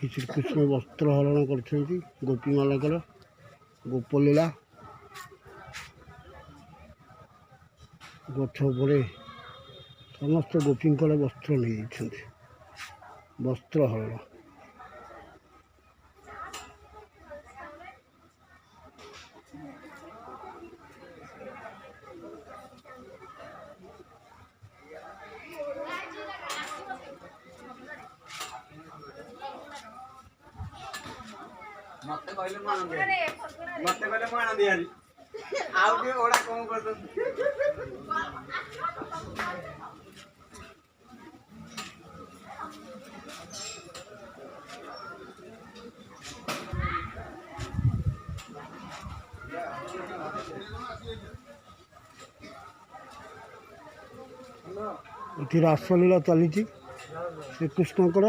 ଏଠି ଶ୍ରୀକୃଷ୍ଣ ବସ୍ତ୍ର ହରଣ କରିଛନ୍ତି ଗୋପୀମାନଙ୍କର ଗୋପଲୀଳା। ଗଛ ଉପରେ ସମସ୍ତ ଗୋପୀଙ୍କର ବସ୍ତ୍ର ନେଇଯାଇଛନ୍ତି, ବସ୍ତ୍ର ହରଣ। मत कहले मान दे आउ के ओडा कम कर दो ଏଠି ରାସଲୀଳା ଚାଲିଛି ଶ୍ରୀକୃଷ୍ଣଙ୍କର।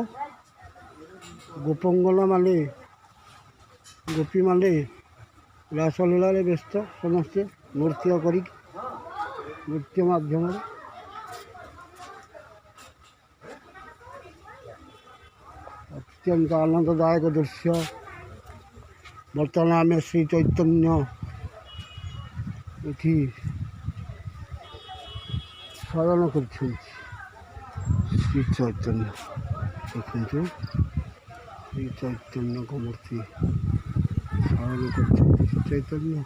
ଗୋପଙ୍ଗନା ମାନେ ଗୋପୀମାନେ ରାସଲୀଳାରେ ବ୍ୟସ୍ତ, ସମସ୍ତେ ନୃତ୍ୟ କରିକି ନୃତ୍ୟ ମାଧ୍ୟମରେ। ଅତ୍ୟନ୍ତ ଆନନ୍ଦଦାୟକ ଦୃଶ୍ୟ। ବର୍ତ୍ତମାନ ଆମେ ଶ୍ରୀ ଚୈତନ୍ୟ ଏଠି ଶୟନ କରିଛନ୍ତି। ଶ୍ରୀ ଚୈତନ୍ୟ ଦେଖନ୍ତୁ, ଶ୍ରୀ ଚୈତନ୍ୟଙ୍କ ମୂର୍ତ୍ତି ଶୟନ କରିଛନ୍ତି। ଶ୍ରୀ ଚୈତନ୍ୟ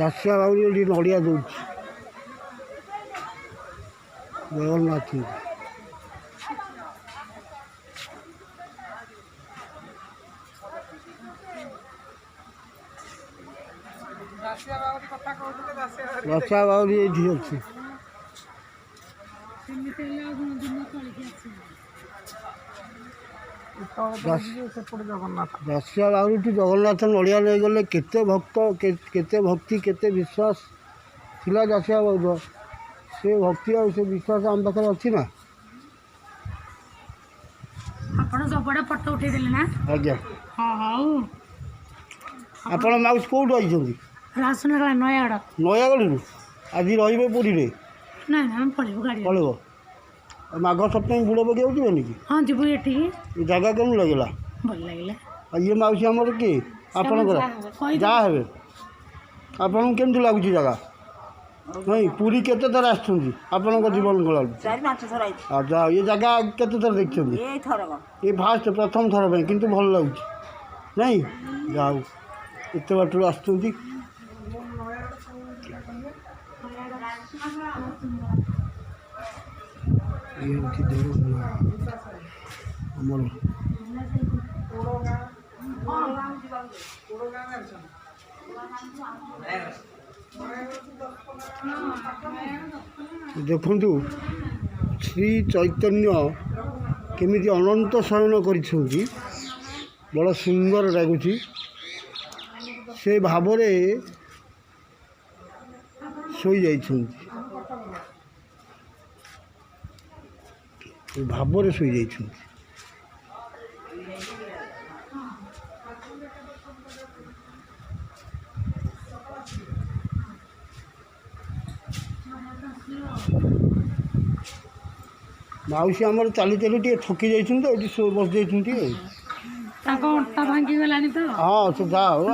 ଦାସିଆ ବାଉରୀ ଏଠି ନଡ଼ିଆ ଦେଉଛି ଜଗନ୍ନାଥଙ୍କୁ। ଦାସିଆ ବାଉରୀ ଏଇଠି ଅଛି। ଦାସିଆ ବାଉରୀଠୁ ଜଗନ୍ନାଥ ନଡ଼ିଆ ନେଇଗଲେ। କେତେ ଭକ୍ତ, କେତେ ଭକ୍ତି, କେତେ ବିଶ୍ୱାସ ଥିଲା ଦାସିଆ ବାଉରୀର। ସେ ଭକ୍ତି ଆଉ ସେ ବିଶ୍ୱାସ ଆମ ପାଖରେ ଅଛି ନା। ଆପଣ ସବୁଆଡ଼େ ଫଟୋ ଉଠେଇଦେଲେ ନା? ଆଜ୍ଞା। ହଁ ହଉ। ଆପଣ ମାଉସୀ କେଉଁଠୁ ଆସିଛନ୍ତି? ରାସନକାଳ ନୟାଗଡ଼। ନୟାଗଡ଼ରୁ? ଆଜି ରହିବେ ପୁରୀରେ? ନାଇଁ ନାଇଁ ଆମେ ପଳେଇବୁ ଗାଡ଼ି। ପଳେଇବ? ମାଘ ସପ୍ତମୀ ବୁଡ଼ ପକେଇବାକୁ ଯିବେନି କି? ହଁ ଯିବୁ ଏଠିକି। ଏ ଜାଗା କେମିତି ଲାଗିଲା? ଭଲ ଲାଗିଲା। ଆଉ ଇଏ ମାଉସୀ ଆମର କିଏ? ଆପଣଙ୍କର ଯାହା ହେବେ। ଆପଣଙ୍କୁ କେମିତି ଲାଗୁଛି ଜାଗା? ନାଇଁ, ପୁରୀ କେତେ ଥର ଆସିଛନ୍ତି ଆପଣଙ୍କ ଜୀବନ ଗଲାରୁ? 4-5 ଥର ଆଇଛି। ଯାହା, ଏ ଜାଗା କେତେ ଥର ଦେଖିଛନ୍ତି? ଏ ଫାଷ୍ଟ, ପ୍ରଥମ ଥର ପାଇଁ, କିନ୍ତୁ ଭଲ ଲାଗୁଛି ନାଇଁ? ଯାହା ହଉ, ଏତେ ବାଟରୁ ଆସୁଛନ୍ତି। ଇଏ ହେଉଛି ଆମର ଦେଖନ୍ତୁ ଶ୍ରୀ ଚୈତନ୍ୟ କେମିତି ଅନନ୍ତ ଶୟନ କରିଛନ୍ତି, ବଡ଼ ସୁନ୍ଦର ଲାଗୁଛି। ସେ ଭାବରେ ଶୋଇଯାଇଛନ୍ତି, ଭାବରେ ଶୋଇଯାଇଛନ୍ତି। ମାଉସୀ ଆମର ଚାଲି ଚାଲି ଟିକେ ଥକି ଯାଇଛନ୍ତି ତ, ଏଠି ବସି ଯାଇଛନ୍ତି ଆଉ। ତାଙ୍କ ଅଣ୍ଟା ଭାଙ୍ଗିଗଲାଣି ତ। ହଁ, ସେ ଯାହା ହଉ,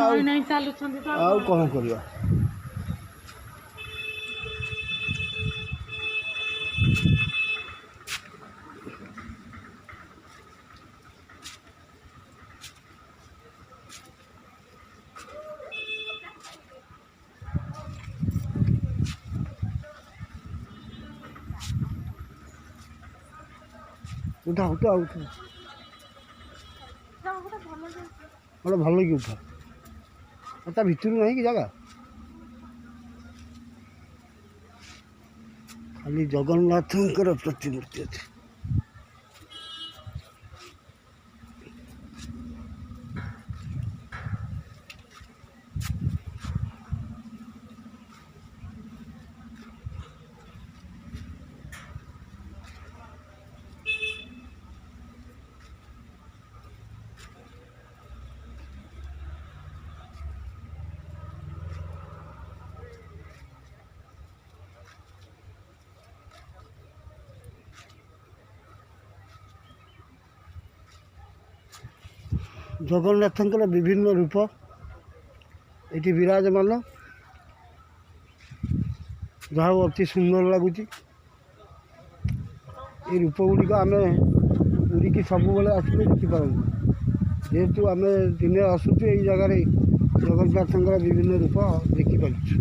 ଚାଲୁଛନ୍ତି ତ। ଆଉ କ'ଣ କରିବା। ଉଠା ଉଠା ଉଠା, ଗୋଟେ ଭଲ କି ଉଠା। ତା ଭିତରୁ ନାହିଁ କି ଜାଗା? ଖାଲି ଜଗନ୍ନାଥଙ୍କର ପ୍ରତିମୂର୍ତ୍ତି ଅଛି। ଜଗନ୍ନାଥଙ୍କର ବିଭିନ୍ନ ରୂପ ଏଠି ବିରାଜମାନ, ଯାହା ହଉ ଅତି ସୁନ୍ଦର ଲାଗୁଛି। এই ରୂପଗୁଡ଼ିକ ଆମେ ପୁରୀକି ସବୁବେଳେ ଆସିଲେ ଦେଖିପାରନ୍ତି। ଯେହେତୁ ଆମେ ଦିନେ ଆସୁଛୁ ଏଇ ଜାଗାରେ ଜଗନ୍ନାଥଙ୍କର ବିଭିନ୍ନ ରୂପ ଦେଖିପାରୁଛୁ।